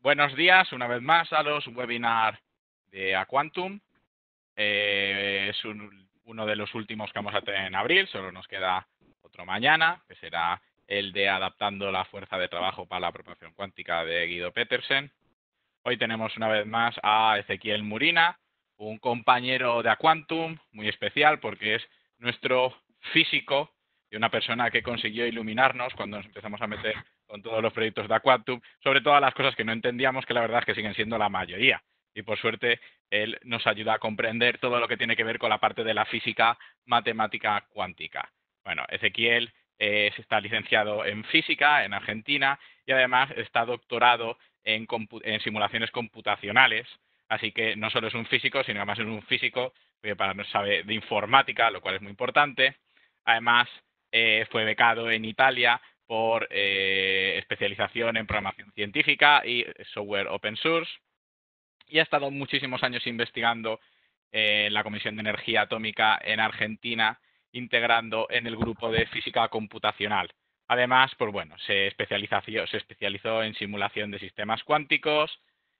Buenos días una vez más a los webinars de Aquantum. Es uno de los últimos que vamos a tener en abril, solo nos queda otro mañana, que será el de Adaptando la fuerza de trabajo para la propagación cuántica de Guido Petersen. Hoy tenemos una vez más a Ezequiel Murina, un compañero de Aquantum muy especial porque es nuestro físico y una persona que consiguió iluminarnos cuando nos empezamos a meter con todos los proyectos de Aquantum, sobre todas las cosas que no entendíamos, que la verdad es que siguen siendo la mayoría. Y por suerte, él nos ayuda a comprender todo lo que tiene que ver con la parte de la física matemática cuántica. Bueno, Ezequiel está licenciado en física en Argentina y además está doctorado en simulaciones computacionales. Así que no solo es un físico, sino además es un físico que no sabe de informática, lo cual es muy importante. Además, fue becado en Italia por especialización en programación científica y software open source. Y ha estado muchísimos años investigando en la Comisión de Energía Atómica en Argentina, integrando en el grupo de física computacional. Además, pues bueno, se especializó en simulación de sistemas cuánticos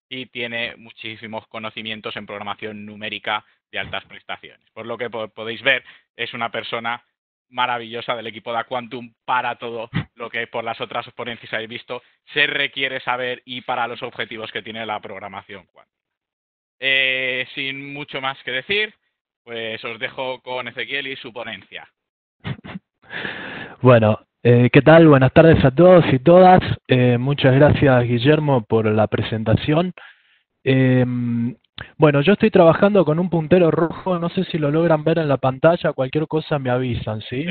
y tiene muchísimos conocimientos en programación numérica de altas prestaciones. Por lo que podéis ver, es una persona maravillosa del equipo de Aquantum para todo lo que por las otras ponencias habéis visto se requiere saber y para los objetivos que tiene la programación cuántica. Sin mucho más que decir, pues os dejo con Ezequiel y su ponencia. Bueno, ¿qué tal? Buenas tardes a todos y todas. Muchas gracias, Guillermo, por la presentación. Bueno, yo estoy trabajando con un puntero rojo, no sé si lo logran ver en la pantalla, cualquier cosa me avisan, ¿sí?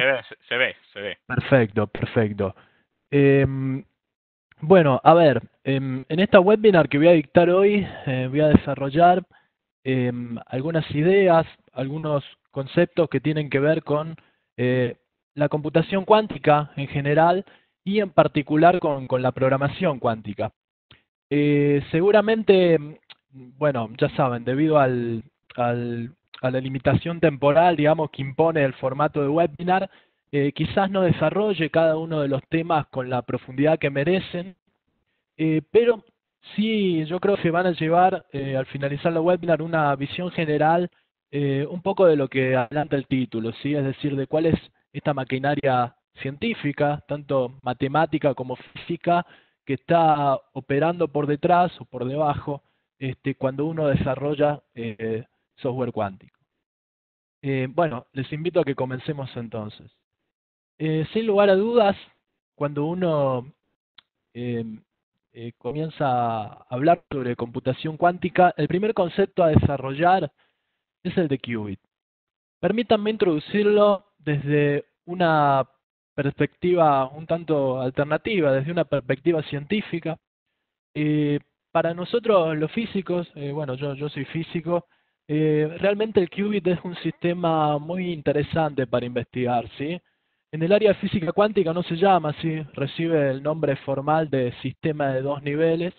Se ve. Perfecto, perfecto. Bueno, a ver, en esta webinar que voy a dictar hoy, voy a desarrollar algunas ideas, algunos conceptos que tienen que ver con la computación cuántica en general y en particular con la programación cuántica. Seguramente, bueno, ya saben, debido a la limitación temporal, digamos, que impone el formato de webinar, quizás no desarrolle cada uno de los temas con la profundidad que merecen, pero sí, yo creo que van a llevar al finalizar la webinar una visión general, un poco de lo que adelanta el título, ¿sí? Es decir, de cuál es esta maquinaria científica, tanto matemática como física, que está operando por detrás o por debajo cuando uno desarrolla software cuántico. Bueno, les invito a que comencemos entonces. Sin lugar a dudas, cuando uno eh, comienza a hablar sobre computación cuántica, el primer concepto a desarrollar es el de qubit. Permítanme introducirlo desde una perspectiva un tanto alternativa, desde una perspectiva científica. Para nosotros los físicos, bueno, yo soy físico, realmente el qubit es un sistema muy interesante para investigar, ¿sí? En el área de física cuántica no se llama así, recibe el nombre formal de sistema de dos niveles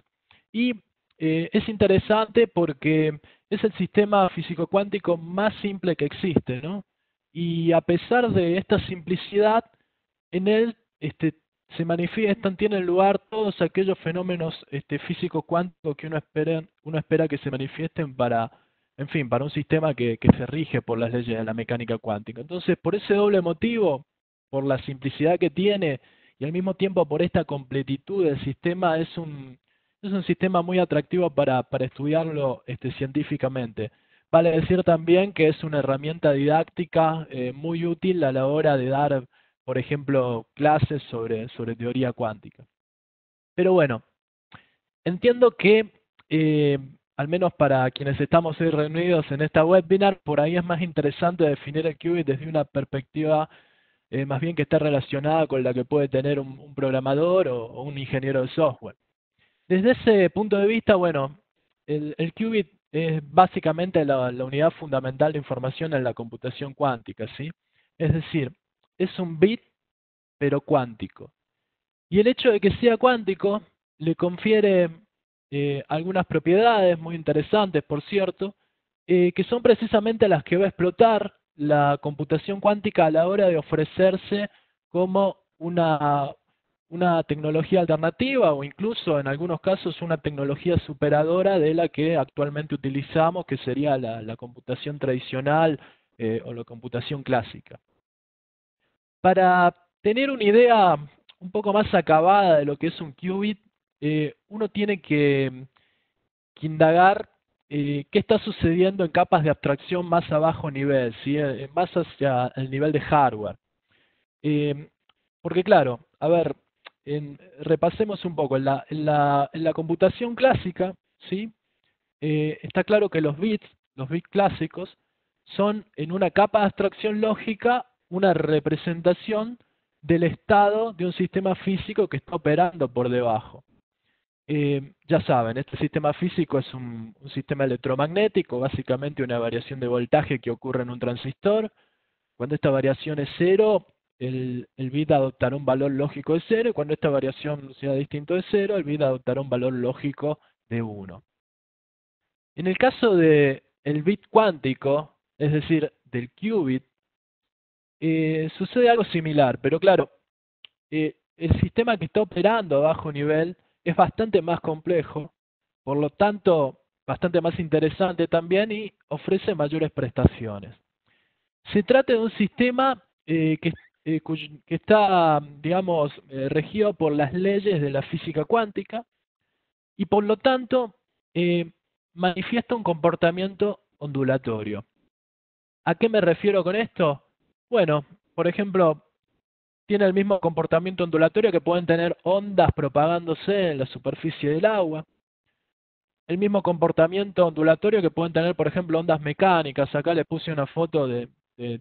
y es interesante porque es el sistema físico cuántico más simple que existe, ¿no? Y a pesar de esta simplicidad, en él se manifiestan, tienen lugar todos aquellos fenómenos físicos cuánticos que uno espera que se manifiesten para, en fin, para un sistema que se rige por las leyes de la mecánica cuántica. Entonces, por ese doble motivo, por la simplicidad que tiene y al mismo tiempo por esta completitud del sistema, es un sistema muy atractivo para estudiarlo científicamente. Vale decir también que es una herramienta didáctica muy útil a la hora de dar, por ejemplo, clases sobre teoría cuántica. Pero bueno, entiendo que, al menos para quienes estamos hoy reunidos en esta webinar, por ahí es más interesante definir el qubit desde una perspectiva más bien que está relacionada con la que puede tener un programador o un ingeniero de software. Desde ese punto de vista, bueno, el qubit es básicamente la unidad fundamental de información en la computación cuántica, ¿sí? Es decir, es un bit pero cuántico. Y el hecho de que sea cuántico le confiere algunas propiedades muy interesantes, por cierto, que son precisamente las que va a explotar la computación cuántica a la hora de ofrecerse como una tecnología alternativa o incluso en algunos casos una tecnología superadora de la que actualmente utilizamos, que sería la computación tradicional o la computación clásica. Para tener una idea un poco más acabada de lo que es un qubit, uno tiene que indagar qué está sucediendo en capas de abstracción más a bajo nivel, ¿sí? Más hacia el nivel de hardware. Eh, Porque claro, a ver, repasemos un poco. En la computación clásica, ¿sí? Está claro que los bits clásicos, son en una capa de abstracción lógica una representación del estado de un sistema físico que está operando por debajo. Ya saben, este sistema físico es un sistema electromagnético, básicamente una variación de voltaje que ocurre en un transistor. Cuando esta variación es cero, el bit adoptará un valor lógico de cero, y cuando esta variación sea distinto de cero, el bit adoptará un valor lógico de 1. En el caso del bit cuántico, es decir, del qubit, sucede algo similar, pero claro, el sistema que está operando a bajo nivel es bastante más complejo, por lo tanto, bastante más interesante también y ofrece mayores prestaciones. Se trata de un sistema que está, digamos, regido por las leyes de la física cuántica y por lo tanto manifiesta un comportamiento ondulatorio. ¿A qué me refiero con esto? Bueno, por ejemplo, tiene el mismo comportamiento ondulatorio que pueden tener ondas propagándose en la superficie del agua. El mismo comportamiento ondulatorio que pueden tener, por ejemplo, ondas mecánicas. Acá le puse una foto de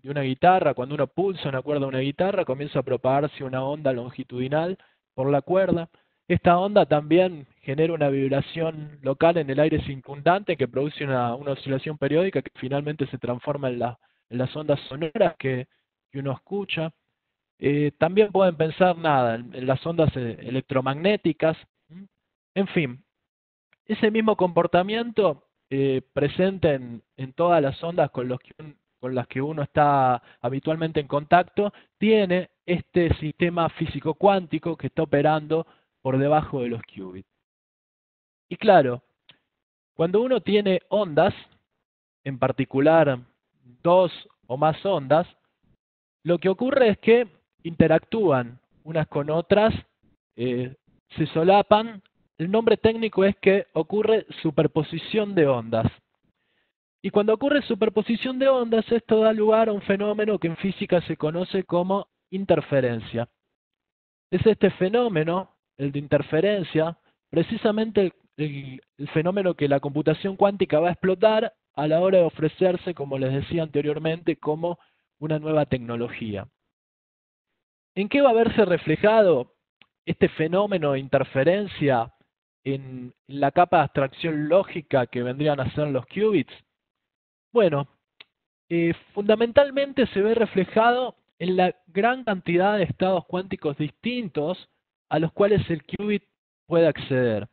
una guitarra. Cuando uno pulsa una cuerda de una guitarra, comienza a propagarse una onda longitudinal por la cuerda. Esta onda también genera una vibración local en el aire circundante que produce una oscilación periódica que finalmente se transforma en las ondas sonoras que uno escucha. También pueden pensar nada en las ondas electromagnéticas. ¿M? En fin, ese mismo comportamiento presente en todas las ondas con las que uno está habitualmente en contacto, tiene este sistema físico cuántico que está operando por debajo de los qubits. Y claro, cuando uno tiene ondas, en particular dos o más ondas, lo que ocurre es que interactúan unas con otras, se solapan. El nombre técnico es que ocurre superposición de ondas. Y cuando ocurre superposición de ondas, esto da lugar a un fenómeno que en física se conoce como interferencia. Es este fenómeno, el de interferencia, precisamente el fenómeno que la computación cuántica va a explotar a la hora de ofrecerse, como les decía anteriormente, como una nueva tecnología. ¿En qué va a verse reflejado este fenómeno de interferencia en la capa de abstracción lógica que vendrían a ser los qubits? Bueno, fundamentalmente se ve reflejado en la gran cantidad de estados cuánticos distintos a los cuales el qubit puede acceder.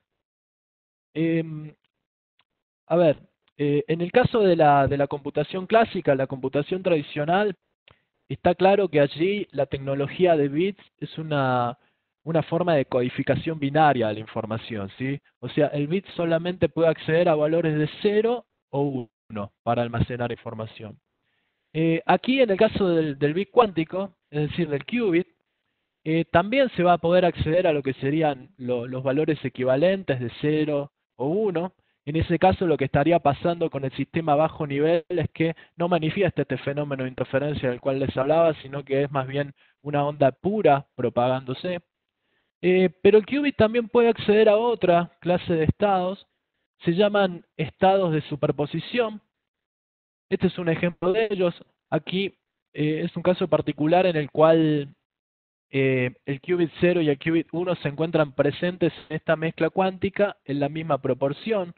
A ver, en el caso de la computación clásica, la computación tradicional, está claro que allí la tecnología de bits es una forma de codificación binaria de la información, ¿sí? O sea, el bit solamente puede acceder a valores de 0 o 1 para almacenar información. Aquí en el caso del bit cuántico, es decir, del qubit, también se va a poder acceder a lo que serían los valores equivalentes de 0 o 1. En ese caso lo que estaría pasando con el sistema a bajo nivel es que no manifiesta este fenómeno de interferencia del cual les hablaba, sino que es más bien una onda pura propagándose. Pero el qubit también puede acceder a otra clase de estados, se llaman estados de superposición. Este es un ejemplo de ellos. Aquí es un caso particular en el cual el qubit 0 y el qubit 1 se encuentran presentes en esta mezcla cuántica en la misma proporción.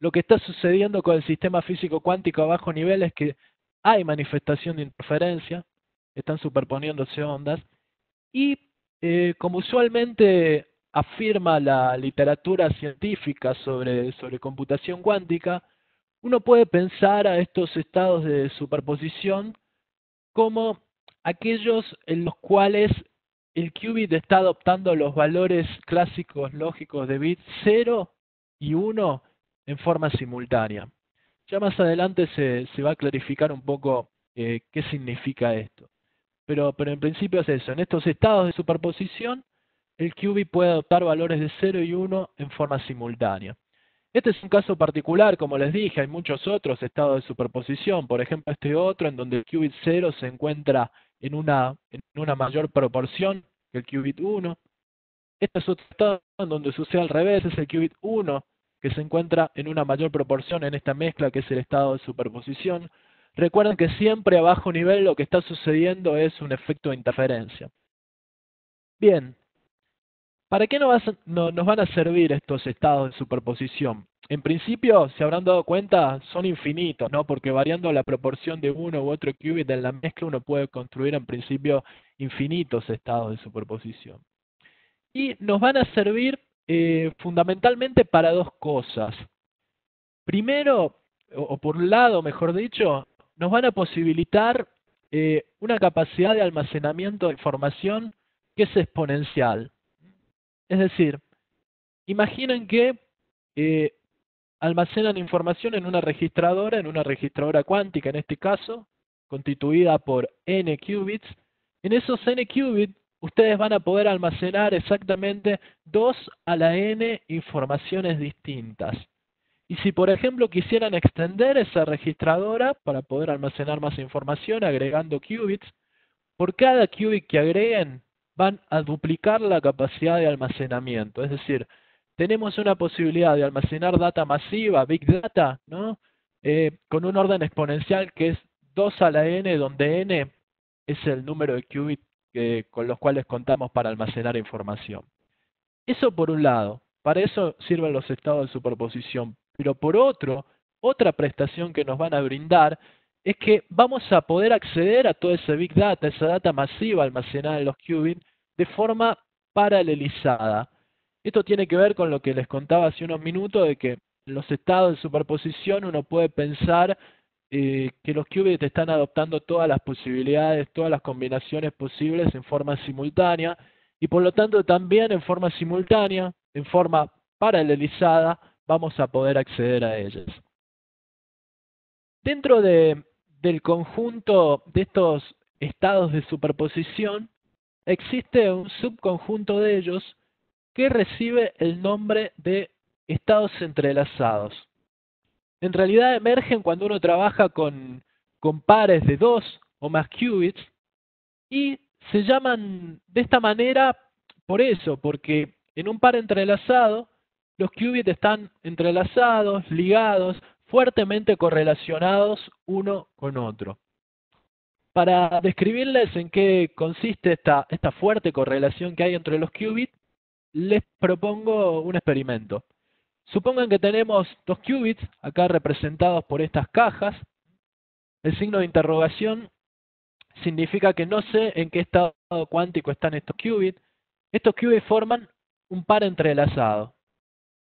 Lo que está sucediendo con el sistema físico cuántico a bajo nivel es que hay manifestación de interferencia, están superponiéndose ondas, y como usualmente afirma la literatura científica sobre computación cuántica, uno puede pensar a estos estados de superposición como aquellos en los cuales el qubit está adoptando los valores clásicos lógicos de bit 0 y 1 en forma simultánea. Ya más adelante se va a clarificar un poco qué significa esto. Pero en principio es eso. En estos estados de superposición, el qubit puede adoptar valores de 0 y 1 en forma simultánea. Este es un caso particular, como les dije, hay muchos otros estados de superposición. Por ejemplo, este otro en donde el qubit 0 se encuentra en una mayor proporción que el qubit 1. Este es otro estado en donde sucede al revés, es el qubit 1 que se encuentra en una mayor proporción en esta mezcla que es el estado de superposición. Recuerden que siempre a bajo nivel lo que está sucediendo es un efecto de interferencia. Bien, ¿para qué nos van a servir estos estados de superposición? En principio, se habrán dado cuenta, son infinitos, ¿no? Porque variando la proporción de uno u otro qubit en la mezcla, uno puede construir en principio infinitos estados de superposición. Y nos van a servir fundamentalmente para dos cosas. Primero, o por un lado, mejor dicho, nos van a posibilitar una capacidad de almacenamiento de información que es exponencial. Es decir, imaginen que eh, almacenan información en una registradora cuántica en este caso, constituida por n qubits. En esos n qubits, ustedes van a poder almacenar exactamente 2 a la n informaciones distintas. Y si, por ejemplo, quisieran extender esa registradora para poder almacenar más información agregando qubits, por cada qubit que agreguen, van a duplicar la capacidad de almacenamiento. Es decir, tenemos una posibilidad de almacenar data masiva, Big Data, ¿no? Con un orden exponencial que es 2 a la n, donde n es el número de qubits con los cuales contamos para almacenar información. Eso por un lado, para eso sirven los estados de superposición. Pero por otro, otra prestación que nos van a brindar es que vamos a poder acceder a todo ese Big Data, esa data masiva almacenada en los qubits, de forma paralelizada. Esto tiene que ver con lo que les contaba hace unos minutos, de que en los estados de superposición uno puede pensar que los qubits están adoptando todas las posibilidades, todas las combinaciones posibles en forma simultánea, y por lo tanto también en forma simultánea, en forma paralelizada, vamos a poder acceder a ellas. Dentro del conjunto de estos estados de superposición, existe un subconjunto de ellos que recibe el nombre de estados entrelazados. En realidad emergen cuando uno trabaja con pares de 2 o más qubits y se llaman de esta manera por eso, porque en un par entrelazado los qubits están entrelazados, ligados, fuertemente correlacionados uno con otro. Para describirles en qué consiste esta fuerte correlación que hay entre los qubits, les propongo un experimento. Supongan que tenemos 2 qubits, acá representados por estas cajas. El signo de interrogación significa que no sé en qué estado cuántico están estos qubits. Estos qubits forman un par entrelazado.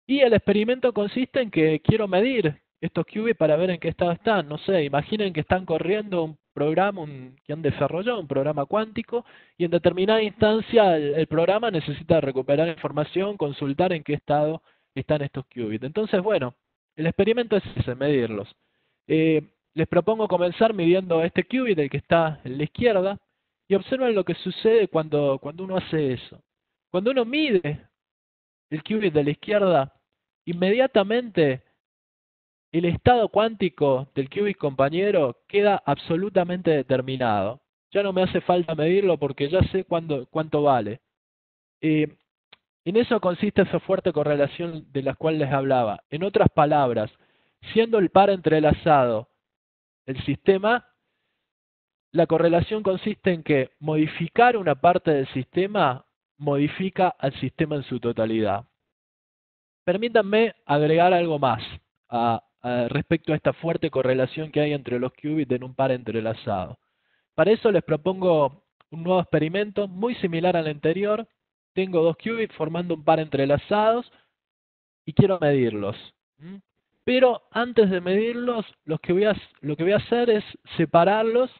Y el experimento consiste en que quiero medir estos qubits para ver en qué estado están. No sé, imaginen que están corriendo un programa, que han desarrollado un programa cuántico, y en determinada instancia el programa necesita recuperar información, consultar en qué estado están estos qubits. Entonces, bueno, el experimento es ese, medirlos. Les propongo comenzar midiendo este qubit, el que está en la izquierda, y observen lo que sucede cuando uno hace eso. Cuando uno mide el qubit de la izquierda, inmediatamente el estado cuántico del qubit compañero queda absolutamente determinado. Ya no me hace falta medirlo porque ya sé cuánto vale. En eso consiste esa fuerte correlación de la cual les hablaba. En otras palabras, siendo el par entrelazado el sistema, la correlación consiste en que modificar una parte del sistema modifica al sistema en su totalidad. Permítanme agregar algo más respecto a esta fuerte correlación que hay entre los qubits en un par entrelazado. Para eso les propongo un nuevo experimento muy similar al anterior. Tengo 2 qubits formando un par entrelazados y quiero medirlos. Pero antes de medirlos, lo que voy a hacer es separarlos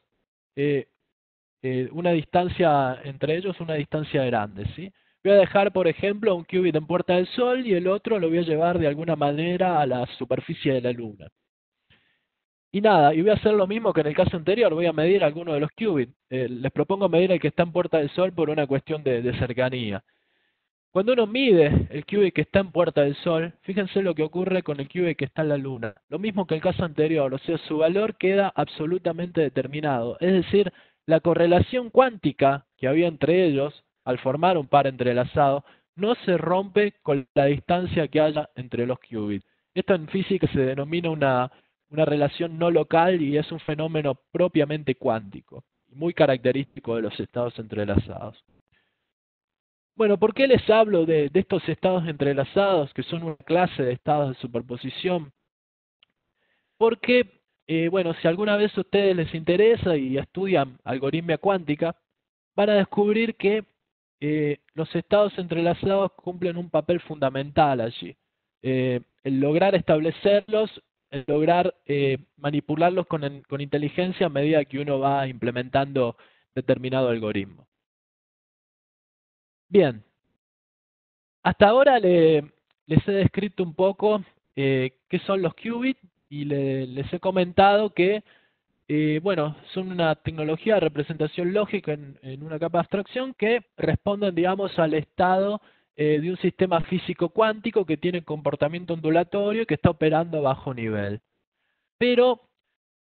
una distancia entre ellos, una distancia grande, ¿sí? Voy a dejar, por ejemplo, un qubit en Puerta del Sol y el otro lo voy a llevar de alguna manera a la superficie de la Luna. Y nada, y voy a hacer lo mismo que en el caso anterior, voy a medir alguno de los qubits. Les propongo medir el que está en Puerta del Sol por una cuestión de cercanía. Cuando uno mide el qubit que está en Puerta del Sol, fíjense lo que ocurre con el qubit que está en la Luna. Lo mismo que el caso anterior, o sea, su valor queda absolutamente determinado. Es decir, la correlación cuántica que había entre ellos, al formar un par entrelazado, no se rompe con la distancia que haya entre los qubits. Esto en física se denomina una relación no local y es un fenómeno propiamente cuántico, muy característico de los estados entrelazados. Bueno, ¿por qué les hablo de estos estados entrelazados, que son una clase de estados de superposición? Porque, bueno, si alguna vez a ustedes les interesa y estudian algoritmia cuántica, van a descubrir que los estados entrelazados cumplen un papel fundamental allí. El lograr establecerlos, el lograr manipularlos con inteligencia a medida que uno va implementando determinado algoritmo. Bien, hasta ahora les he descrito un poco qué son los qubits y les he comentado que bueno, son una tecnología de representación lógica en una capa de abstracción que responden, digamos, al estado de un sistema físico cuántico que tiene comportamiento ondulatorio y que está operando a bajo nivel. Pero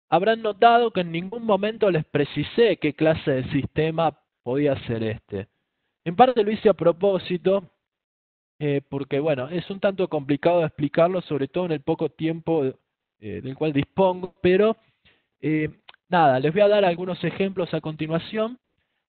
habrán notado que en ningún momento les precisé qué clase de sistema podía ser este. En parte lo hice a propósito, porque bueno, es un tanto complicado de explicarlo, sobre todo en el poco tiempo del cual dispongo, pero eh, nada, les voy a dar algunos ejemplos a continuación,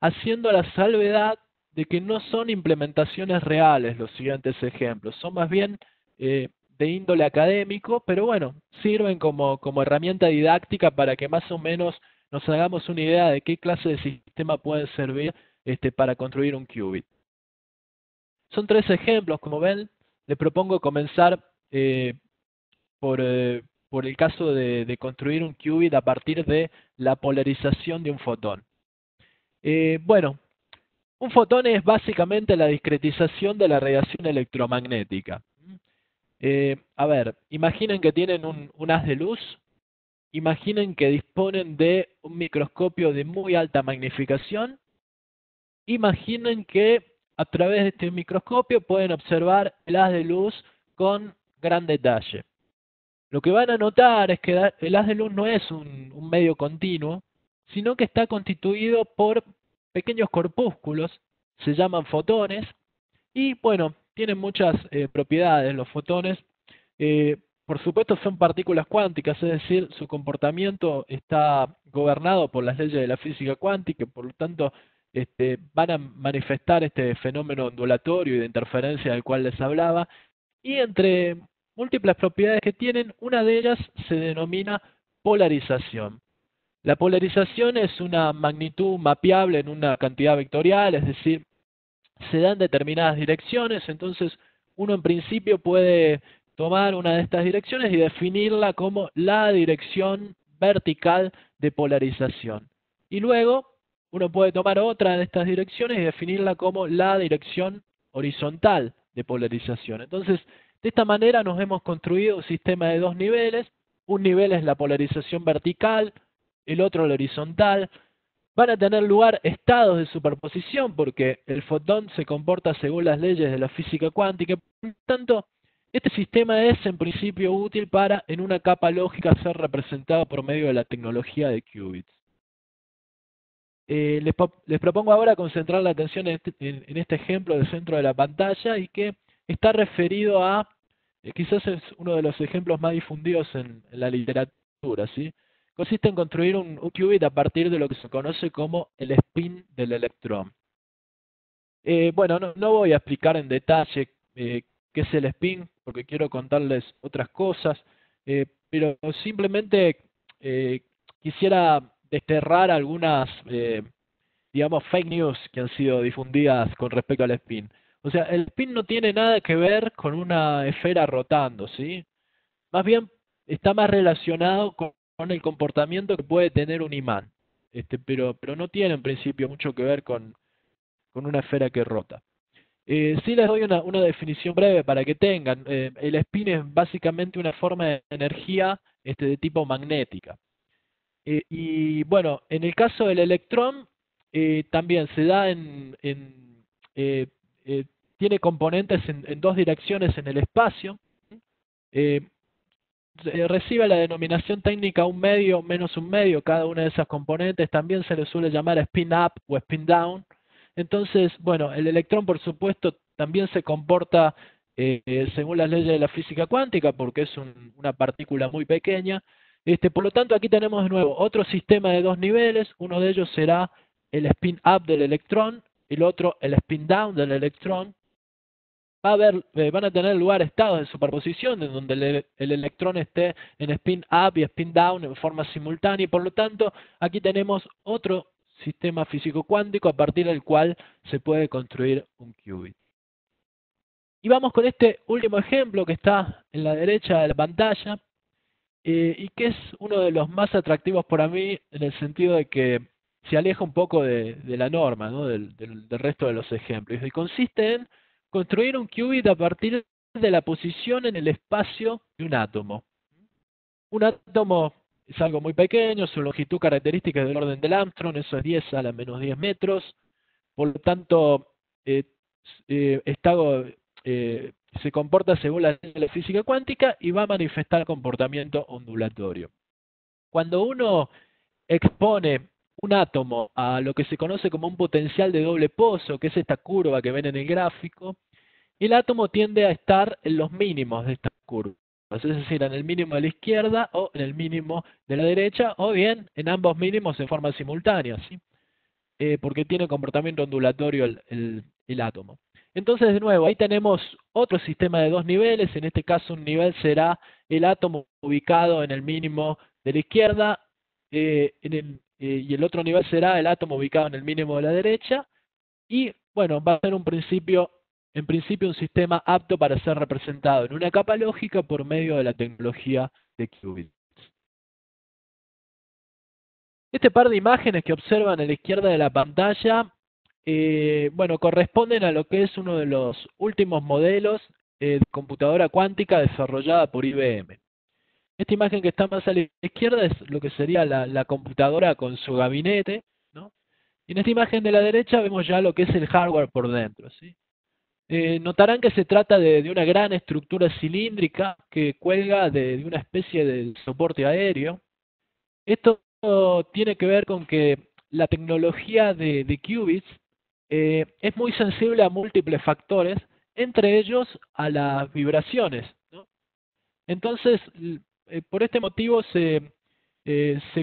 haciendo la salvedad de que no son implementaciones reales los siguientes ejemplos, son más bien de índole académico, pero bueno, sirven como herramienta didáctica para que más o menos nos hagamos una idea de qué clase de sistema puede servir para construir un qubit. Son tres ejemplos, como ven, le propongo comenzar por el caso de construir un qubit a partir de la polarización de un fotón. Bueno, un fotón es básicamente la discretización de la radiación electromagnética. A ver, imaginen que tienen un haz de luz, imaginen que disponen de un microscopio de muy alta magnificación, imaginen que a través de este microscopio pueden observar el haz de luz con gran detalle. Lo que van a notar es que el haz de luz no es un medio continuo, sino que está constituido por pequeños corpúsculos, se llaman fotones, y bueno, tienen muchas propiedades los fotones. Por supuesto son partículas cuánticas, es decir, su comportamiento está gobernado por las leyes de la física cuántica, por lo tanto van a manifestar este fenómeno ondulatorio y de interferencia del cual les hablaba, y entre múltiples propiedades que tienen, una de ellas se denomina polarización. La polarización es una magnitud mapeable en una cantidad vectorial, es decir, se dan determinadas direcciones, entonces uno en principio puede tomar una de estas direcciones y definirla como la dirección vertical de polarización. Y luego uno puede tomar otra de estas direcciones y definirla como la dirección horizontal de polarización. Entonces, de esta manera nos hemos construido un sistema de dos niveles. Un nivel es la polarización vertical, el otro la horizontal. Van a tener lugar estados de superposición porque el fotón se comporta según las leyes de la física cuántica. Por lo tanto, este sistema es en principio útil para, en una capa lógica, ser representado por medio de la tecnología de qubits. Les propongo ahora concentrar la atención en este ejemplo del centro de la pantalla y que está referido a, quizás es uno de los ejemplos más difundidos en la literatura, ¿sí? Consiste en construir un qubit a partir de lo que se conoce como el spin del electrón. Bueno, no voy a explicar en detalle qué es el spin, porque quiero contarles otras cosas, pero simplemente quisiera desterrar algunas, digamos, fake news que han sido difundidas con respecto al spin. O sea, el spin no tiene nada que ver con una esfera rotando, ¿sí? Más bien está más relacionado con el comportamiento que puede tener un imán. pero no tiene en principio mucho que ver con una esfera que rota. Sí les doy una definición breve para que tengan. El spin es básicamente una forma de energía de tipo magnética. Y bueno, en el caso del electrón, también se da eh, eh, tiene componentes en dos direcciones en el espacio. Eh, Recibe la denominación técnica un medio menos un medio, cada una de esas componentes. También se le suele llamar spin up o spin down. Entonces, bueno, el electrón, por supuesto, también se comporta según las leyes de la física cuántica, porque es una partícula muy pequeña. Por lo tanto, aquí tenemos de nuevo otro sistema de dos niveles. Uno de ellos será el spin up del electrón, y el otro el spin down del electrón. Van a tener lugar estados de superposición en donde el electrón esté en spin up y spin down en forma simultánea, y por lo tanto aquí tenemos otro sistema físico cuántico a partir del cual se puede construir un qubit. Y vamos con este último ejemplo que está en la derecha de la pantalla, y que es uno de los más atractivos para mí en el sentido de que se aleja un poco de la norma, ¿no? del resto de los ejemplos. Y consiste en construir un qubit a partir de la posición en el espacio de un átomo. Un átomo es algo muy pequeño, su longitud característica es del orden del Armstrong, eso es 10 a la menos 10 metros. Por lo tanto, eh, se comporta según la ley de la física cuántica y va a manifestar comportamiento ondulatorio. Cuando uno expone un átomo a lo que se conoce como un potencial de doble pozo, que es esta curva que ven en el gráfico, el átomo tiende a estar en los mínimos de esta curva, es decir, en el mínimo de la izquierda o en el mínimo de la derecha, o bien en ambos mínimos en forma simultánea, ¿sí? Porque tiene comportamiento ondulatorio el átomo. Entonces, de nuevo, ahí tenemos otro sistema de dos niveles. En este caso, un nivel será el átomo ubicado en el mínimo de la izquierda, y el otro nivel será el átomo ubicado en el mínimo de la derecha. Y, bueno, va a ser en principio un sistema apto para ser representado en una capa lógica por medio de la tecnología de qubits. Este par de imágenes que observan a la izquierda de la pantalla, bueno, corresponden a lo que es uno de los últimos modelos de computadora cuántica desarrollada por IBM. Esta imagen que está más a la izquierda es lo que sería la computadora con su gabinete, ¿no? Y en esta imagen de la derecha vemos ya lo que es el hardware por dentro, ¿sí? Notarán que se trata de una gran estructura cilíndrica que cuelga de una especie de soporte aéreo. Esto tiene que ver con que la tecnología de qubits es muy sensible a múltiples factores, entre ellos a las vibraciones, ¿no? Entonces, por este motivo se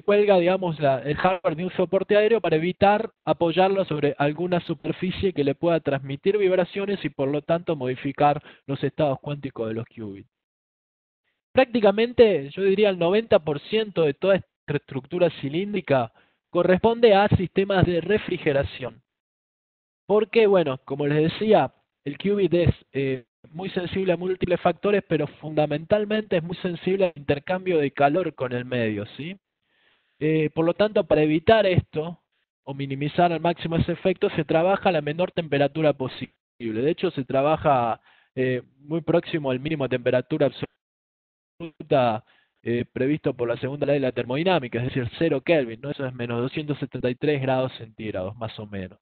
cuelga, digamos, el hardware de un soporte aéreo para evitar apoyarlo sobre alguna superficie que le pueda transmitir vibraciones y por lo tanto modificar los estados cuánticos de los qubits. Prácticamente, yo diría el 90% de toda esta estructura cilíndrica corresponde a sistemas de refrigeración. Porque, bueno, como les decía, el qubit es muy sensible a múltiples factores, pero fundamentalmente es muy sensible al intercambio de calor con el medio, ¿sí? Por lo tanto, para evitar esto, o minimizar al máximo ese efecto, se trabaja a la menor temperatura posible. De hecho, se trabaja muy próximo al mínimo de temperatura absoluta previsto por la segunda ley de la termodinámica, es decir, 0 Kelvin, ¿no? Eso es menos 273 grados centígrados, más o menos.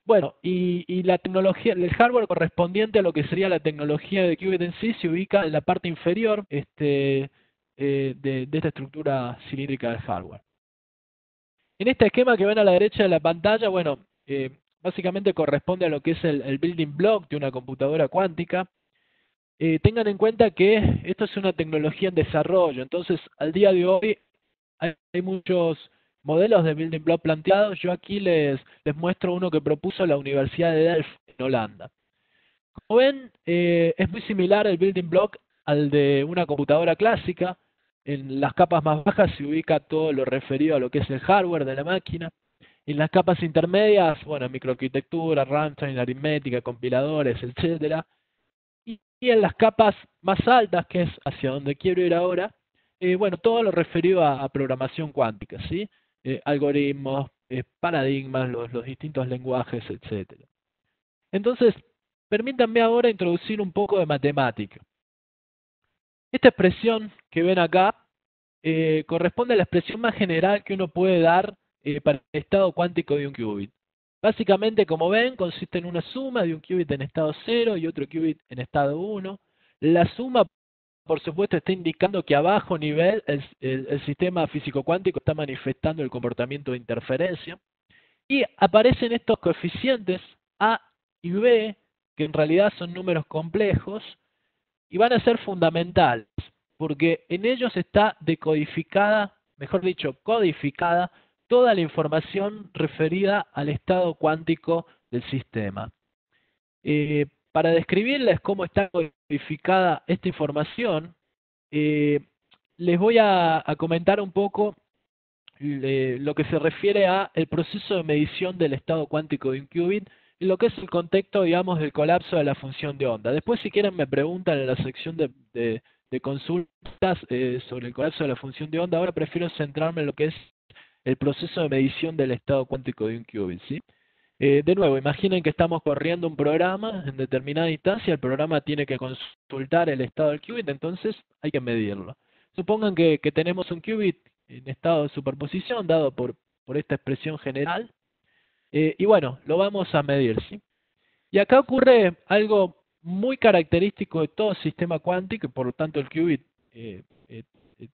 Bueno, y la tecnología, el hardware correspondiente a lo que sería la tecnología de qubit en sí se ubica en la parte inferior de esta estructura cilíndrica del hardware. En este esquema que ven a la derecha de la pantalla, bueno, básicamente corresponde a lo que es el building block de una computadora cuántica. Tengan en cuenta que esto es una tecnología en desarrollo, entonces al día de hoy hay muchos modelos de building block planteados. Yo aquí les muestro uno que propuso la Universidad de Delft en Holanda. Como ven, es muy similar el building block al de una computadora clásica. En las capas más bajas se ubica todo lo referido a lo que es el hardware de la máquina. En las capas intermedias, bueno, microarquitectura, runtime, aritmética, compiladores, etcétera. Y en las capas más altas, que es hacia donde quiero ir ahora, Bueno, todo lo referido a programación cuántica, ¿sí? Algoritmos, paradigmas, los distintos lenguajes, etcétera. Entonces, permítanme ahora introducir un poco de matemática. Esta expresión que ven acá corresponde a la expresión más general que uno puede dar para el estado cuántico de un qubit. Básicamente, como ven, consiste en una suma de un qubit en estado 0 y otro qubit en estado 1. La suma, por supuesto, está indicando que a bajo nivel el sistema físico cuántico está manifestando el comportamiento de interferencia. Y aparecen estos coeficientes A y B, que en realidad son números complejos, y van a ser fundamentales, porque en ellos está decodificada, mejor dicho, codificada, toda la información referida al estado cuántico del sistema. Para describirles cómo está codificada esta información, les voy a comentar un poco lo que se refiere a el proceso de medición del estado cuántico de un qubit y lo que es el contexto, digamos, del colapso de la función de onda. Después, si quieren, me preguntan en la sección de consultas sobre el colapso de la función de onda. Ahora prefiero centrarme en lo que es el proceso de medición del estado cuántico de un qubit, ¿sí? De nuevo, imaginen que estamos corriendo un programa en determinada instancia, el programa tiene que consultar el estado del qubit, entonces hay que medirlo. Supongan que tenemos un qubit en estado de superposición dado por esta expresión general, y bueno, lo vamos a medir, ¿sí? Y acá ocurre algo muy característico de todo sistema cuántico, y por lo tanto el qubit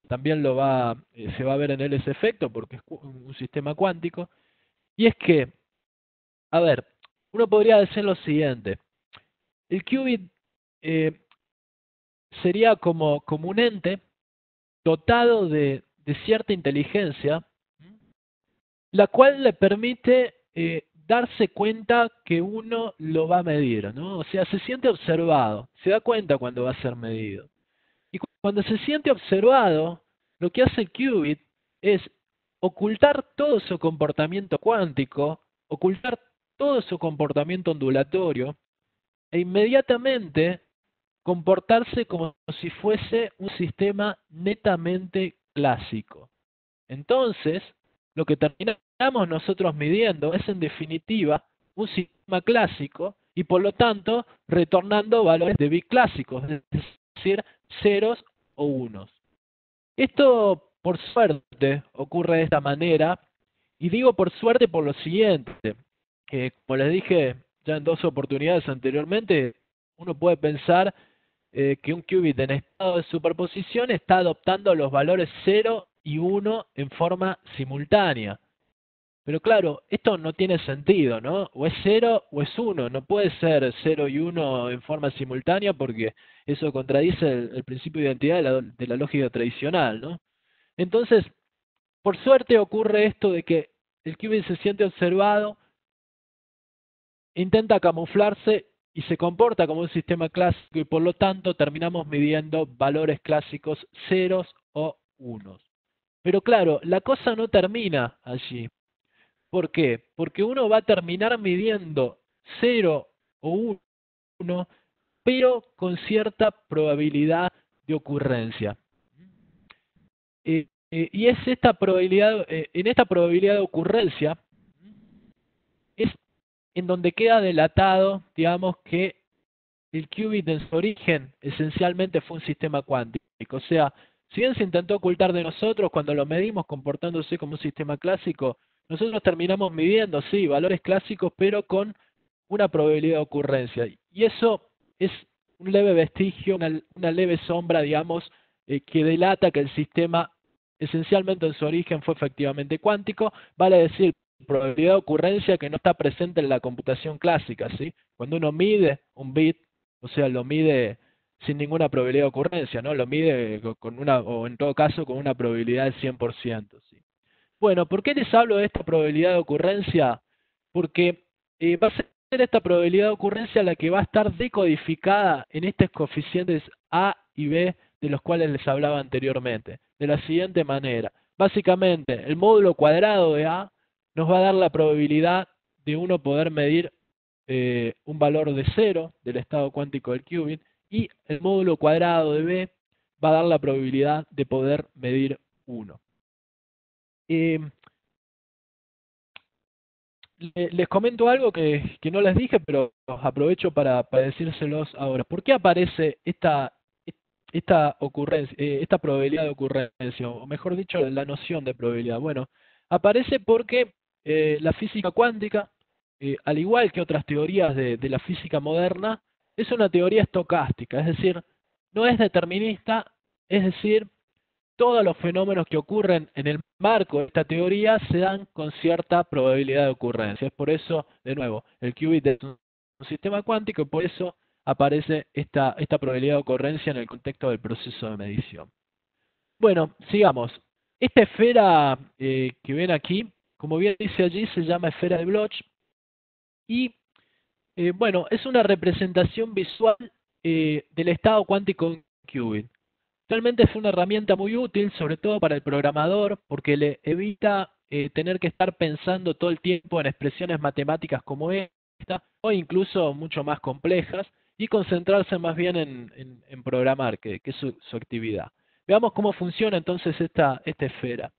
también se va a ver en él ese efecto, porque es un sistema cuántico, y es que, a ver, uno podría decir lo siguiente: el qubit eh, sería como un ente dotado de cierta inteligencia, la cual le permite darse cuenta que uno lo va a medir, ¿no? O sea, se siente observado, se da cuenta cuando va a ser medido. Y cuando se siente observado, lo que hace el qubit es ocultar todo su comportamiento cuántico, ocultar todo su comportamiento ondulatorio, e inmediatamente comportarse como si fuese un sistema netamente clásico. Entonces, lo que terminamos nosotros midiendo es en definitiva un sistema clásico y por lo tanto retornando valores de bit clásicos, es decir, ceros o unos. Esto, por suerte, ocurre de esta manera, y digo por suerte por lo siguiente, que como les dije ya en dos oportunidades anteriormente, uno puede pensar que un qubit en estado de superposición está adoptando los valores 0 y 1 en forma simultánea. Pero claro, esto no tiene sentido, ¿no? O es 0 o es 1, no puede ser 0 y 1 en forma simultánea porque eso contradice el principio de identidad de la lógica tradicional, ¿no? Entonces, por suerte ocurre esto de que el qubit se siente observado, intenta camuflarse y se comporta como un sistema clásico y por lo tanto terminamos midiendo valores clásicos ceros o unos. Pero claro, la cosa no termina allí. ¿Por qué? Porque uno va a terminar midiendo 0 o 1, pero con cierta probabilidad de ocurrencia. Y es esta probabilidad, en esta probabilidad de ocurrencia, es en donde queda delatado, digamos, que el qubit en su origen esencialmente fue un sistema cuántico. O sea, si bien se intentó ocultar de nosotros, cuando lo medimos comportándose como un sistema clásico, nosotros terminamos midiendo, sí, valores clásicos, pero con una probabilidad de ocurrencia. Y eso es un leve vestigio, una leve sombra, digamos, que delata que el sistema esencialmente en su origen fue efectivamente cuántico, vale decir, probabilidad de ocurrencia que no está presente en la computación clásica, ¿sí? Cuando uno mide un bit, o sea, lo mide sin ninguna probabilidad de ocurrencia, ¿no? Lo mide con una, o en todo caso, con una probabilidad del 100%, ¿sí? Bueno, ¿por qué les hablo de esta probabilidad de ocurrencia? Porque va a ser esta probabilidad de ocurrencia la que va a estar decodificada en estos coeficientes A y B de los cuales les hablaba anteriormente, de la siguiente manera. Básicamente, el módulo cuadrado de A nos va a dar la probabilidad de uno poder medir un valor de 0 del estado cuántico del qubit, y el módulo cuadrado de B va a dar la probabilidad de poder medir 1. Les comento algo que no les dije, pero aprovecho para decírselos ahora. ¿Por qué aparece esta ocurrencia, esta probabilidad de ocurrencia, o mejor dicho, la noción de probabilidad? Bueno, aparece porque la física cuántica, al igual que otras teorías de la física moderna, es una teoría estocástica, es decir, no es determinista, es decir, todos los fenómenos que ocurren en el marco de esta teoría se dan con cierta probabilidad de ocurrencia. Es por eso, de nuevo, el qubit es un sistema cuántico y por eso aparece esta probabilidad de ocurrencia en el contexto del proceso de medición. Bueno, sigamos. Esta esfera que ven aquí, como bien dice allí, se llama esfera de Bloch y, bueno, es una representación visual del estado cuántico de un qubit. Realmente es una herramienta muy útil, sobre todo para el programador, porque le evita tener que estar pensando todo el tiempo en expresiones matemáticas como esta, o incluso mucho más complejas, y concentrarse más bien en programar, que es su actividad. Veamos cómo funciona entonces esta esfera.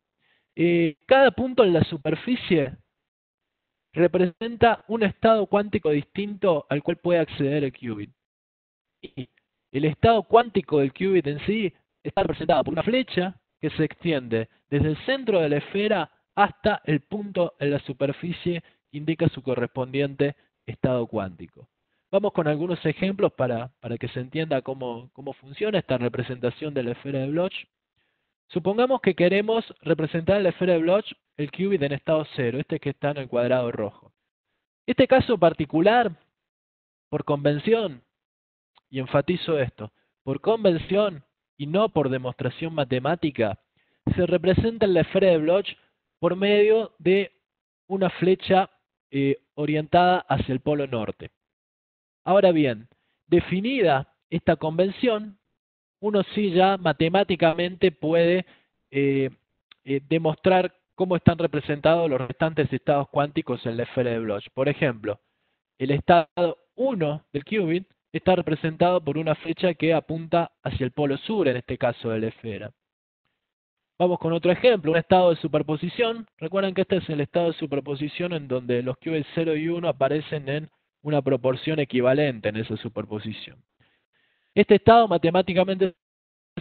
Cada punto en la superficie representa un estado cuántico distinto al cual puede acceder el qubit. Y el estado cuántico del qubit en sí está representado por una flecha que se extiende desde el centro de la esfera hasta el punto en la superficie que indica su correspondiente estado cuántico. Vamos con algunos ejemplos para que se entienda cómo funciona esta representación de la esfera de Bloch. Supongamos que queremos representar en la esfera de Bloch el qubit en estado cero, este que está en el cuadrado rojo. Este caso particular, por convención, y enfatizo esto, por convención y no por demostración matemática, se representa en la esfera de Bloch por medio de una flecha orientada hacia el polo norte. Ahora bien, definida esta convención, uno sí ya matemáticamente puede demostrar cómo están representados los restantes estados cuánticos en la esfera de Bloch. Por ejemplo, el estado 1 del qubit está representado por una flecha que apunta hacia el polo sur, en este caso de la esfera. Vamos con otro ejemplo, un estado de superposición. Recuerden que este es el estado de superposición en donde los qubits 0 y 1 aparecen en una proporción equivalente en esa superposición. Este estado matemáticamente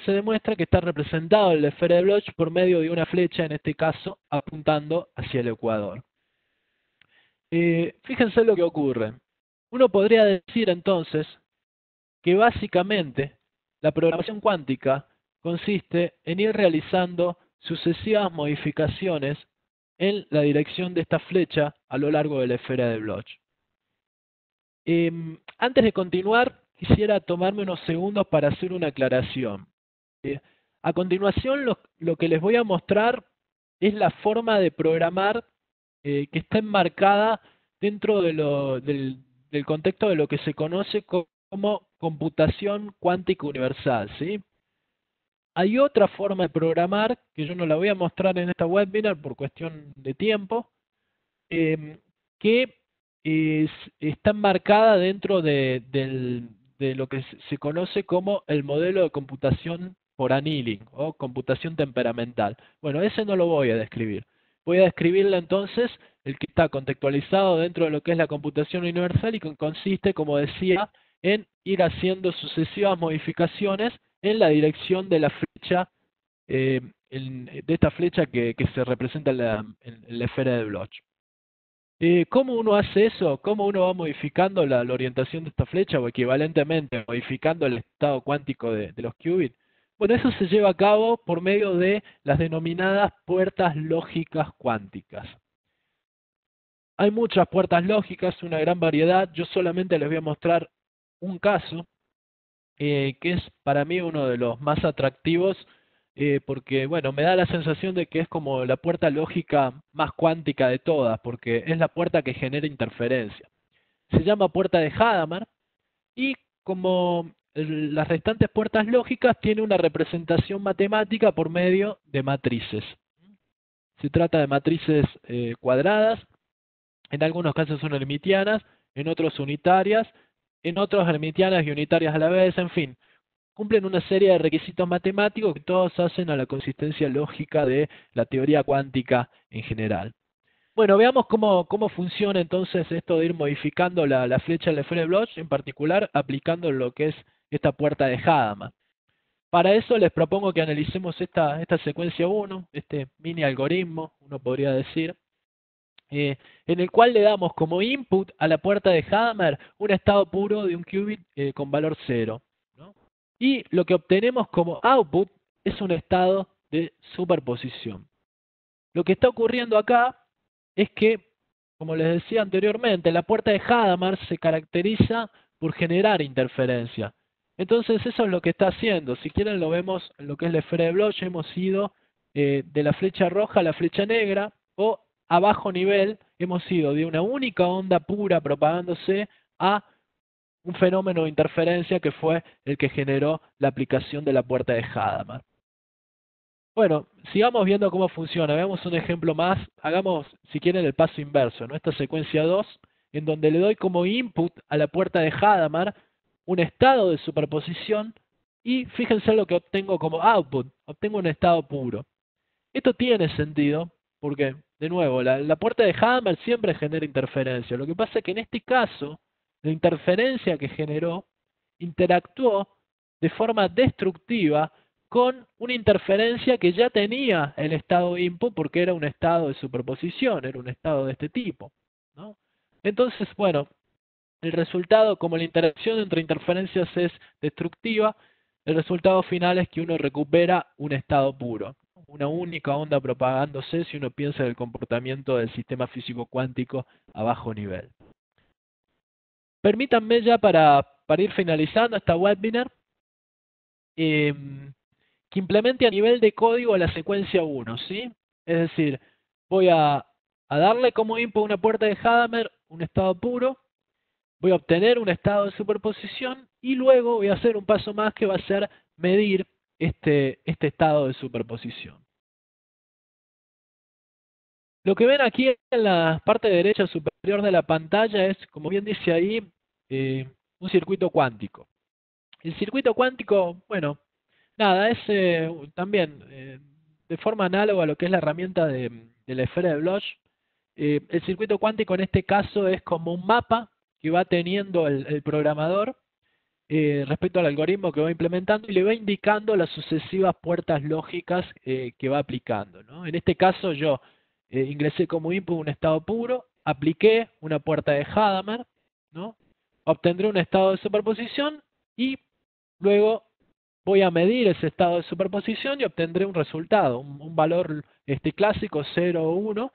se demuestra que está representado en la esfera de Bloch por medio de una flecha, en este caso, apuntando hacia el ecuador. Fíjense lo que ocurre. Uno podría decir entonces que básicamente la programación cuántica consiste en ir realizando sucesivas modificaciones en la dirección de esta flecha a lo largo de la esfera de Bloch. Antes de continuar, quisiera tomarme unos segundos para hacer una aclaración. A continuación, lo que les voy a mostrar es la forma de programar que está enmarcada dentro del contexto de lo que se conoce como computación cuántica universal, ¿sí? Hay otra forma de programar, que yo no la voy a mostrar en esta webinar por cuestión de tiempo, que está enmarcada dentro de lo que se conoce como el modelo de computación por annealing o computación temperamental. Bueno, ese no lo voy a describir. Voy a describirle entonces el que está contextualizado dentro de lo que es la computación universal y que consiste, como decía, en ir haciendo sucesivas modificaciones en la dirección de la flecha, de esta flecha que se representa en la esfera de Bloch. ¿Cómo uno hace eso? ¿Cómo uno va modificando la orientación de esta flecha o equivalentemente modificando el estado cuántico de los qubits? Bueno, eso se lleva a cabo por medio de las denominadas puertas lógicas cuánticas. Hay muchas puertas lógicas, una gran variedad. Yo solamente les voy a mostrar un caso que es para mí uno de los más atractivos porque, bueno, me da la sensación de que es como la puerta lógica más cuántica de todas, porque es la puerta que genera interferencia. Se llama puerta de Hadamard y como las restantes puertas lógicas tiene una representación matemática por medio de matrices. Se trata de matrices cuadradas, en algunos casos son hermitianas, en otros unitarias, en otros hermitianas y unitarias a la vez, en fin. cumplen una serie de requisitos matemáticos que todos hacen a la consistencia lógica de la teoría cuántica en general. Bueno, veamos cómo funciona entonces esto de ir modificando la flecha de Lefebvre-Bloch, en particular aplicando lo que es esta puerta de Hadamard. Para eso les propongo que analicemos esta secuencia 1, este mini algoritmo, uno podría decir, en el cual le damos como input a la puerta de Hadamard un estado puro de un qubit con valor 0, ¿no? Y lo que obtenemos como output es un estado de superposición. Lo que está ocurriendo acá es que, como les decía anteriormente, la puerta de Hadamard se caracteriza por generar interferencia. Entonces eso es lo que está haciendo. Si quieren lo vemos en lo que es Lefebvre-Bloch, hemos ido de la flecha roja a la flecha negra, o a bajo nivel hemos ido de una única onda pura propagándose a un fenómeno de interferencia que fue el que generó la aplicación de la puerta de Hadamard. Bueno, sigamos viendo cómo funciona. Veamos un ejemplo más. Hagamos, si quieren, el paso inverso, ¿no? Esta secuencia 2, en donde le doy como input a la puerta de Hadamard un estado de superposición y fíjense lo que obtengo como output. Obtengo un estado puro. Esto tiene sentido porque, de nuevo, la puerta de Hadamard siempre genera interferencia. Lo que pasa es que en este caso, la interferencia que generó interactuó de forma destructiva con una interferencia que ya tenía el estado input porque era un estado de superposición, era un estado de este tipo, ¿no? Entonces, bueno, el resultado, como la interacción entre interferencias es destructiva, el resultado final es que uno recupera un estado puro, una única onda propagándose si uno piensa en el comportamiento del sistema físico cuántico a bajo nivel. Permítanme ya para ir finalizando esta webinar, que implemente a nivel de código la secuencia 1, ¿sí? Es decir, voy a darle como input una puerta de Hadamard, un estado puro, voy a obtener un estado de superposición y luego voy a hacer un paso más que va a ser medir este estado de superposición. Lo que ven aquí en la parte derecha superior de la pantalla es, como bien dice ahí, un circuito cuántico. El circuito cuántico, bueno, nada, es también de forma análoga a lo que es la herramienta de la esfera de Bloch. El circuito cuántico en este caso es como un mapa que va teniendo el programador respecto al algoritmo que va implementando y le va indicando las sucesivas puertas lógicas que va aplicando, ¿no? En este caso yo ingresé como input un estado puro, apliqué una puerta de Hadamard, ¿no? Obtendré un estado de superposición y luego voy a medir ese estado de superposición y obtendré un resultado, un valor clásico 0 o 1,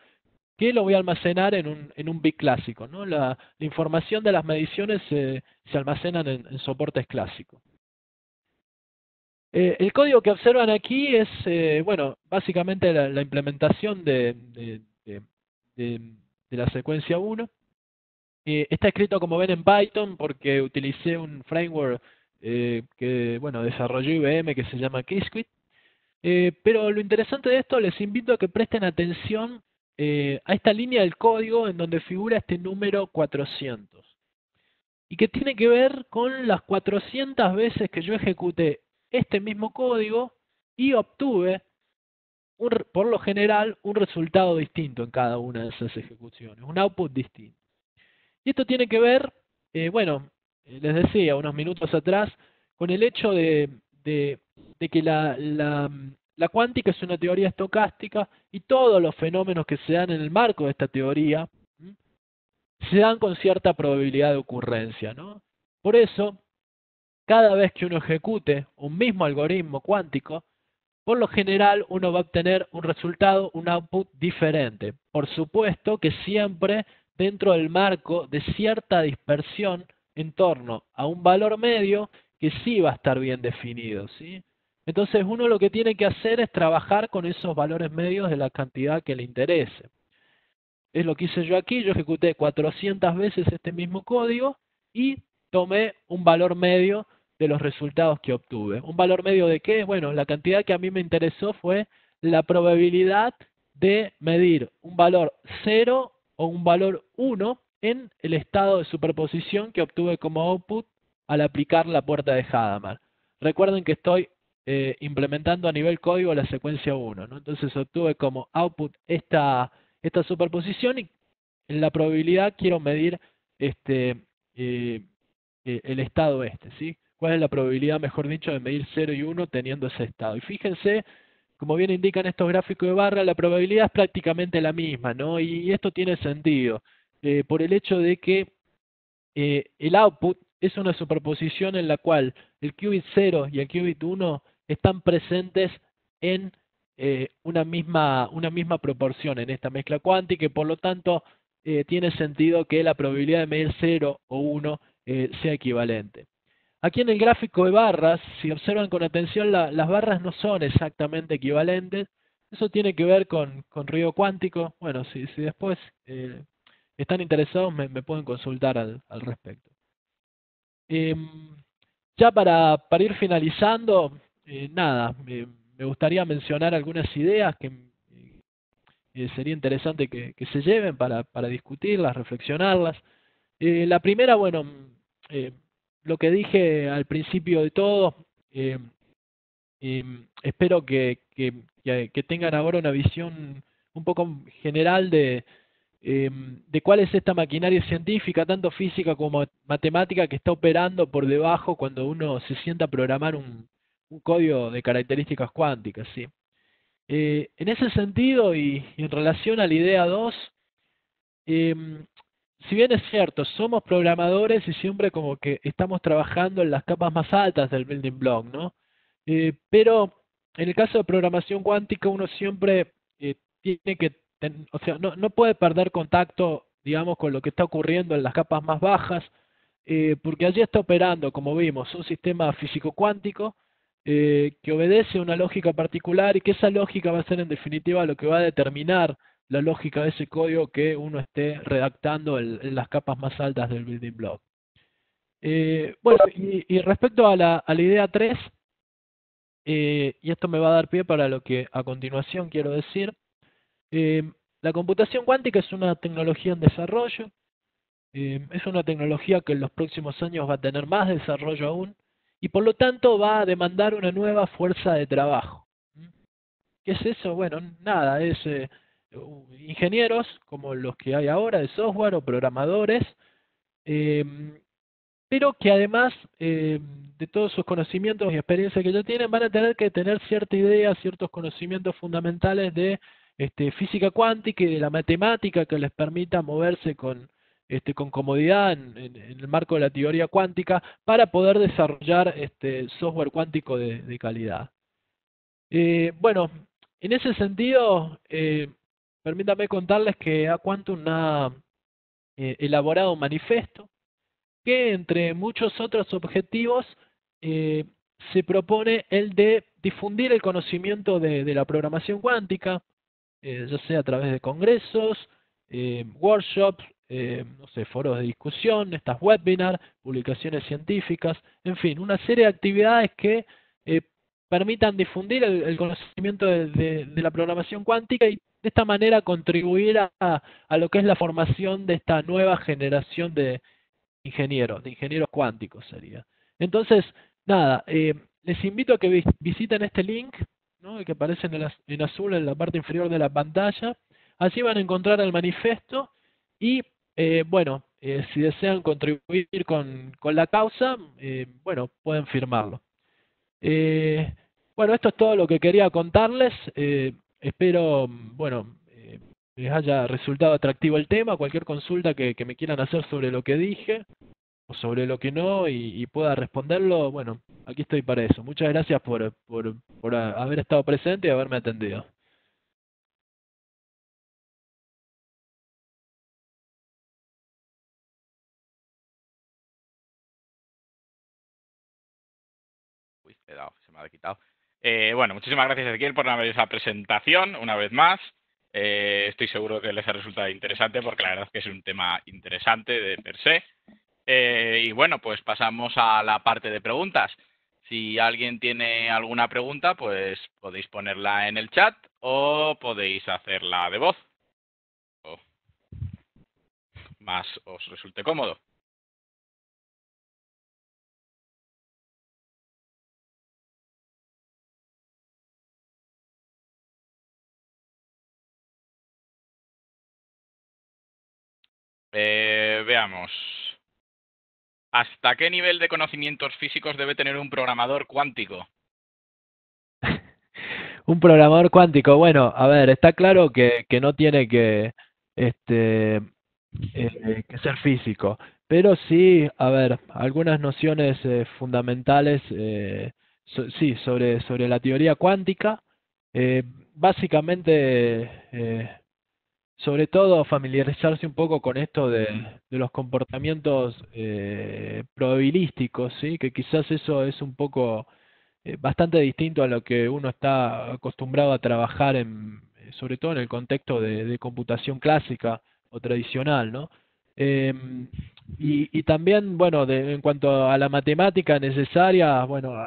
que lo voy a almacenar en un bit clásico, ¿no? La información de las mediciones se almacenan en soportes clásicos. El código que observan aquí es, bueno, básicamente la implementación de la secuencia 1. Está escrito, como ven, en Python porque utilicé un framework que, bueno, desarrolló IBM que se llama Qiskit. Pero lo interesante de esto, les invito a que presten atención a esta línea del código en donde figura este número 400. Y que tiene que ver con las 400 veces que yo ejecuté este mismo código y obtuve, por lo general, un resultado distinto en cada una de esas ejecuciones, un output distinto. Y esto tiene que ver, bueno, les decía unos minutos atrás, con el hecho de que la cuántica es una teoría estocástica y todos los fenómenos que se dan en el marco de esta teoría se dan con cierta probabilidad de ocurrencia, ¿no? Por eso, cada vez que uno ejecute un mismo algoritmo cuántico, por lo general uno va a obtener un resultado, un output diferente. Por supuesto que siempre dentro del marco de cierta dispersión en torno a un valor medio que sí va a estar bien definido, ¿sí? Entonces uno lo que tiene que hacer es trabajar con esos valores medios de la cantidad que le interese. Es lo que hice yo aquí, yo ejecuté 400 veces este mismo código y tomé un valor medio de los resultados que obtuve. ¿Un valor medio de qué? Bueno, la cantidad que a mí me interesó fue la probabilidad de medir un valor 0 o un valor 1 en el estado de superposición que obtuve como output al aplicar la puerta de Hadamard. recuerden que estoy implementando a nivel código la secuencia 1, ¿no? Entonces obtuve como output esta superposición y en la probabilidad quiero medir eh, el estado ¿sí? ¿Cuál es la probabilidad, mejor dicho, de medir 0 y 1 teniendo ese estado? Y fíjense, como bien indican estos gráficos de barra, la probabilidad es prácticamente la misma, ¿no? Y esto tiene sentido, por el hecho de que el output es una superposición en la cual el qubit 0 y el qubit 1 están presentes en una misma proporción en esta mezcla cuántica y por lo tanto tiene sentido que la probabilidad de medir 0 o 1 sea equivalente. Aquí en el gráfico de barras, si observan con atención, las barras no son exactamente equivalentes. Eso tiene que ver con ruido cuántico. Bueno, si después están interesados, me pueden consultar al respecto. Ya para ir finalizando, nada, me gustaría mencionar algunas ideas que sería interesante que se lleven para discutirlas, reflexionarlas. La primera, bueno, eh, lo que dije al principio de todo, eh, espero que tengan ahora una visión un poco general de cuál es esta maquinaria científica, tanto física como matemática, que está operando por debajo cuando uno se sienta a programar un código de características cuánticas, ¿sí? En ese sentido y en relación a la idea 2, si bien es cierto, somos programadores y siempre como que estamos trabajando en las capas más altas del building block, ¿no? Pero en el caso de programación cuántica uno siempre tiene que, o sea, no puede perder contacto, digamos, con lo que está ocurriendo en las capas más bajas, porque allí está operando, como vimos, un sistema físico cuántico que obedece a una lógica particular y que esa lógica va a ser en definitiva lo que va a determinar la lógica de ese código que uno esté redactando en las capas más altas del building block. Bueno, y respecto a la idea 3, y esto me va a dar pie para lo que a continuación quiero decir, eh, la computación cuántica es una tecnología en desarrollo, es una tecnología que en los próximos años va a tener más desarrollo aún, y por lo tanto va a demandar una nueva fuerza de trabajo. ¿Mm? ¿Qué es eso? Bueno, nada, es ingenieros como los que hay ahora de software o programadores, eh, pero que además de todos sus conocimientos y experiencia que ya tienen, van a tener que tener cierta idea, ciertos conocimientos fundamentales de física cuántica y de la matemática que les permita moverse con comodidad en el marco de la teoría cuántica para poder desarrollar software cuántico de calidad. Bueno, en ese sentido, permítanme contarles que Aquantum ha elaborado un manifiesto que, entre muchos otros objetivos, eh, se propone el de difundir el conocimiento de la programación cuántica, ya sea a través de congresos, workshops, no sé, foros de discusión, estas webinars, publicaciones científicas, en fin, una serie de actividades que eh, permitan difundir el conocimiento de la programación cuántica y de esta manera contribuir a lo que es la formación de esta nueva generación de ingenieros cuánticos sería. Entonces, nada, les invito a que visiten este link, ¿no? El que aparece en azul en la parte inferior de la pantalla. Allí van a encontrar el manifiesto y, bueno, si desean contribuir con la causa, bueno, pueden firmarlo. Bueno, esto es todo lo que quería contarles. Espero, bueno, les haya resultado atractivo el tema. Cualquier consulta que me quieran hacer sobre lo que dije o sobre lo que no y pueda responderlo, bueno, aquí estoy para eso. Muchas gracias por haber estado presente y haberme atendido. Uy, se me ha quitado. Bueno, muchísimas gracias, Ezequiel, por esa presentación una vez más. Estoy seguro que les ha resultado interesante porque la verdad es que es un tema interesante de per se. Y bueno, pues pasamos a la parte de preguntas. Si alguien tiene alguna pregunta, pues podéis ponerla en el chat o podéis hacerla de voz, o más os resulte cómodo. Veamos. ¿Hasta qué nivel de conocimientos físicos debe tener un programador cuántico? Un programador cuántico, bueno, a ver, está claro que no tiene este, que ser físico, pero sí, a ver, algunas nociones fundamentales, sí, sobre la teoría cuántica, eh, básicamente, sobre todo familiarizarse un poco con esto de los comportamientos probabilísticos, ¿sí? Que quizás eso es un poco bastante distinto a lo que uno está acostumbrado a trabajar sobre todo en el contexto de computación clásica o tradicional, ¿no? Y también, bueno, en cuanto a la matemática necesaria, bueno,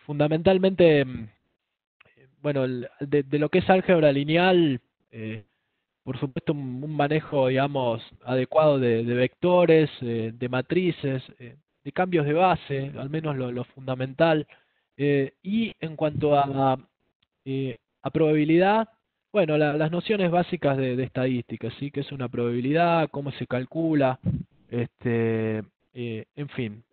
fundamentalmente, bueno, de lo que es álgebra lineal, por supuesto, un manejo, digamos, adecuado de vectores, de matrices, de cambios de base, al menos lo fundamental. Y en cuanto a probabilidad, bueno, las nociones básicas de estadística, ¿sí? ¿Qué es una probabilidad? ¿Cómo se calcula? En fin,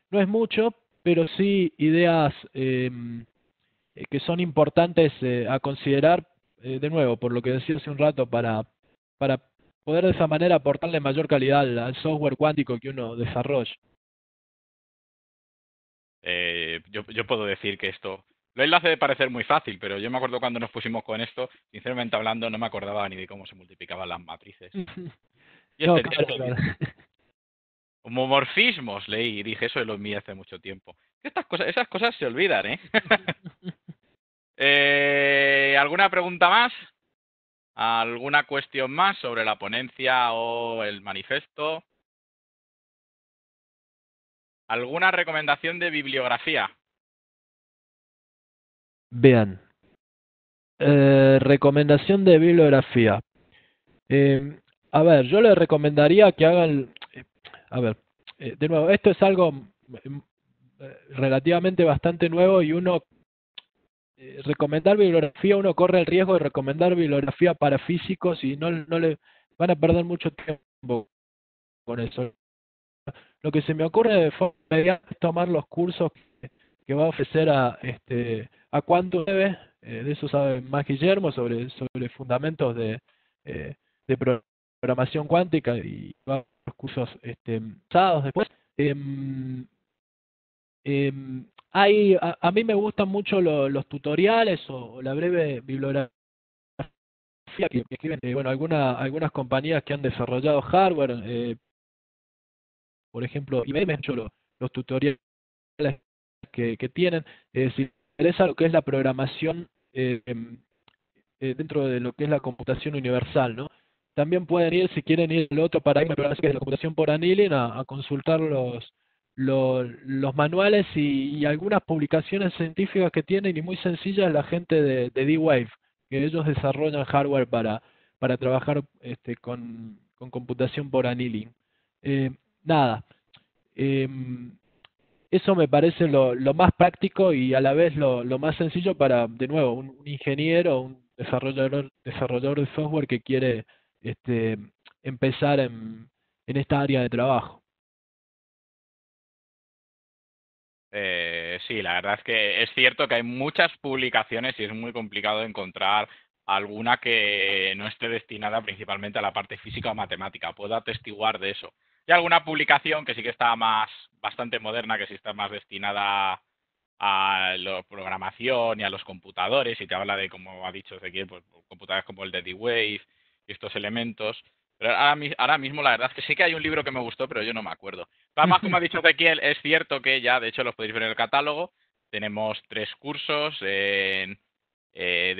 no es mucho, pero sí ideas que son importantes a considerar, de nuevo, por lo que decía hace un rato, para poder de esa manera aportarle mayor calidad al software cuántico que uno desarrolla. Yo puedo decir que esto lo hace de parecer muy fácil, pero yo me acuerdo cuando nos pusimos con esto, sinceramente hablando, no me acordaba ni de cómo se multiplicaban las matrices. Y No, este claro, claro. homomorfismos leí y dije, eso lo vi hace mucho tiempo. Esas cosas se olvidan, ¿eh? ¿Alguna pregunta más? ¿Alguna cuestión más sobre la ponencia o el manifiesto? ¿Alguna recomendación de bibliografía? Vean, recomendación de bibliografía. Eh, a ver, yo le recomendaría que hagan, a ver, de nuevo, esto es algo relativamente bastante nuevo y uno recomendar bibliografía, uno corre el riesgo de recomendar bibliografía para físicos y no le van a perder mucho tiempo con eso. Lo que se me ocurre de forma inmediata es tomar los cursos que va a ofrecer a Quantum 9, de eso sabe más Guillermo, sobre fundamentos de programación cuántica y los cursos usados después. A mí me gustan mucho los tutoriales o la breve bibliografía que escriben bueno, algunas compañías que han desarrollado hardware, por ejemplo, IBM, hecho los tutoriales que tienen. Si les interesa lo que es la programación dentro de lo que es la computación universal, ¿no? También pueden ir, si quieren ir al otro paradigma de programación que es la computación por annealing, a consultar los manuales y algunas publicaciones científicas que tienen y muy sencillas la gente de D-Wave, que ellos desarrollan hardware para trabajar con computación por annealing. Eh, nada, em, eso me parece lo más práctico y a la vez lo más sencillo para, de nuevo, un ingeniero o un desarrollador de software que quiere este, empezar en esta área de trabajo. Sí, la verdad es que es cierto que hay muchas publicaciones y es muy complicado encontrar alguna que no esté destinada principalmente a la parte física o matemática. Puedo atestiguar de eso. Hay alguna publicación que sí que está bastante moderna, que sí está más destinada a la programación y a los computadores y te habla de, como ha dicho Ezequiel, pues computadores como el de D-Wave y estos elementos. Pero ahora mismo la verdad es que sí que hay un libro que me gustó, pero yo no me acuerdo. Además, como ha dicho Ezequiel, es cierto que ya, de hecho, los podéis ver en el catálogo. Tenemos 3 cursos de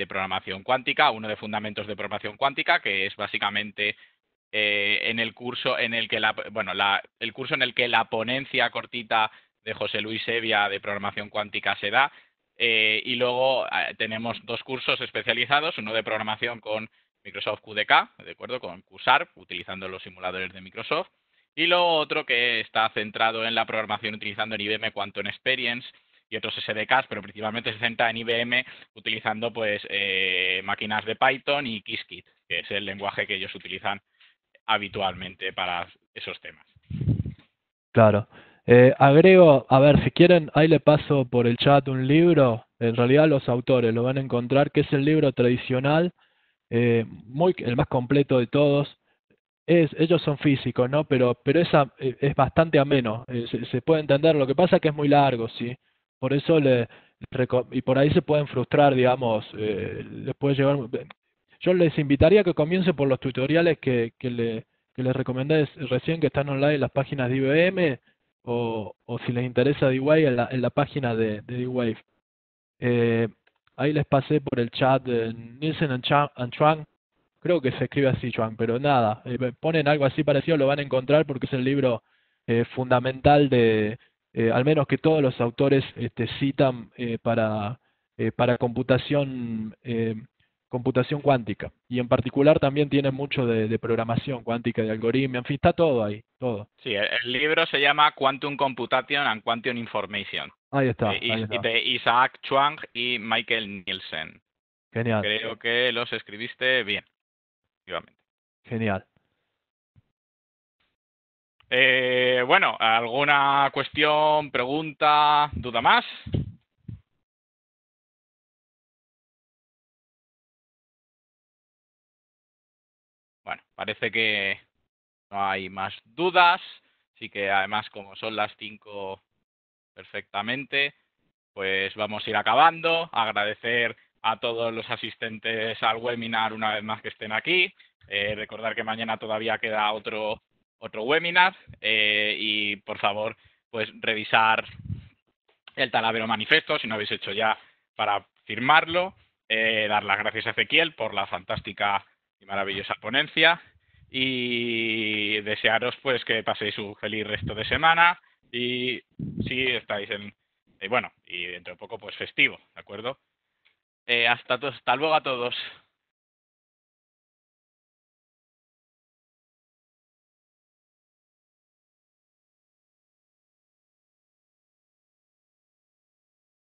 programación cuántica, uno de fundamentos de programación cuántica, que es básicamente en el curso en el que el curso en el que la ponencia cortita de José Luis Evia de programación cuántica se da. Y luego tenemos 2 cursos especializados, uno de programación con Microsoft QDK, de acuerdo, con QSARP, utilizando los simuladores de Microsoft, y luego otro que está centrado en la programación utilizando en IBM Quantum Experience y otros SDKs, pero principalmente se centra en IBM utilizando pues máquinas de Python y Qiskit, que es el lenguaje que ellos utilizan habitualmente para esos temas. Claro. Agrego, a ver, si quieren, ahí le paso por el chat un libro. En realidad los autores lo van a encontrar, que es el libro tradicional, el más completo de todos. Ellos son físicos, ¿no? Pero es bastante ameno, se puede entender. Lo que pasa es que es muy largo, ¿sí? Por eso y por ahí se pueden frustrar, digamos, les puede llevar. Yo les invitaría a que comiencen por los tutoriales que les recomendé recién, que están online en las páginas de IBM, o si les interesa D-Wave, en la página de D-Wave. Eh, Ahí les pasé por el chat de Nielsen and Chuang. Creo que se escribe así, Chuang, pero nada, ponen algo así parecido, lo van a encontrar porque es el libro fundamental al menos que todos los autores citan para computación cuántica. Y en particular también tiene mucho de programación cuántica, de algoritmos, en fin, está todo ahí, todo. Sí, el libro se llama Quantum Computation and Quantum Information, Ahí está, ahí de, está. de Isaac Chuang y Michael Nielsen. Genial, Creo que los escribiste bien, efectivamente. genial. Bueno, ¿alguna cuestión, pregunta, duda más? Bueno, parece que no hay más dudas. Así que además, como son las 5 perfectamente, pues vamos a ir acabando. Agradecer a todos los asistentes al webinar una vez más que estén aquí. Recordar que mañana todavía queda otro webinar y por favor, pues revisar el Talavero Manifesto, si no habéis hecho ya, para firmarlo. Dar las gracias a Ezequiel por la fantástica y maravillosa ponencia y desearos pues que paséis un feliz resto de semana y si estáis bueno, y dentro de poco pues festivo, ¿de acuerdo? Hasta luego a todos.